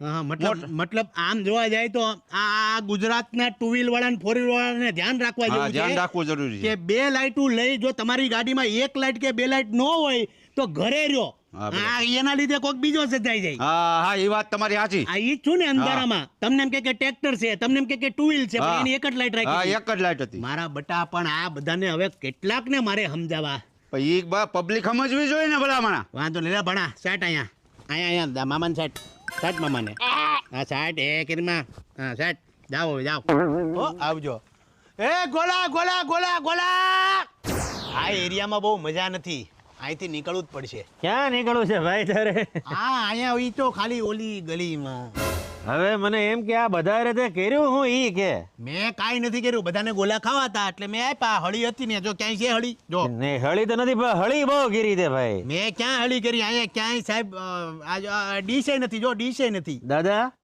હા, મતલબ આમ જોવા જાય તો આ ગુજરાતના ટુ વ્હીલ વાળા ફોર વ્હીલ વાળાને ધ્યાન રાખવા હા જેવું ધ્યાન છે રાખવું જરૂરી છે કે બે લાઇટો લઈ જો તમારી ગાડીમાં એક લાઇટ કે બે લાઇટ ન હોય તો ઘરે રહ્યો. હા, બરાબર. હા, એના લીધે કોઈક બીજો સજાઈ જાય. હા હા એ વાત તમારી સાચી. આ ઈ જ છું ને અંધારામાં તમને એમ કે ટ્રેક્ટર છે, તમને એમ કે ટુ વ્હીલ છે, પણ હા. એની એક જ લાઇટ હા રાખી એક જ લાઈટ હતી. મારા બટા. પણ આ બધાને હવે કેટલાકને મારે સમજાવવા. પણ એ પબ્લિક સમજવી જોઈએ ને ભલામણા. વાંધો લે ભણા સાટ અહીંયા મામાને સાટ મામાને હા સાટ એ કિરમા હા સાટ જાઓ જાઓ ઓ આવજો. એ ગોલા ગોલા ગોલા ગોલા આ એરિયામાં બહુ મજા નથી, અહીંથી નીકળવું જ પડશે. ક્યાં નીકળવું છે ભાઈ તારે? હા અહીંયા ઈ તો ખાલી ઓલી ગલીમાં. હવે મને એમ કે આ બધા રીતે કર્યું હું ઈ કે મેં કાંઈ નથી કર્યું, બધાને ગોલા ખાવા હતા એટલે મેં આપ્યા. હળી હતી ને, જો ક્યાંય છે હળી? જો ને હળી તો નથી પણ હળી બહુ ગીરી છે ભાઈ. મેં ક્યાં હળી કરી? અહીંયા ક્યાંય સાહેબ ડીશે નથી, જો ડીશે નથી. દાદા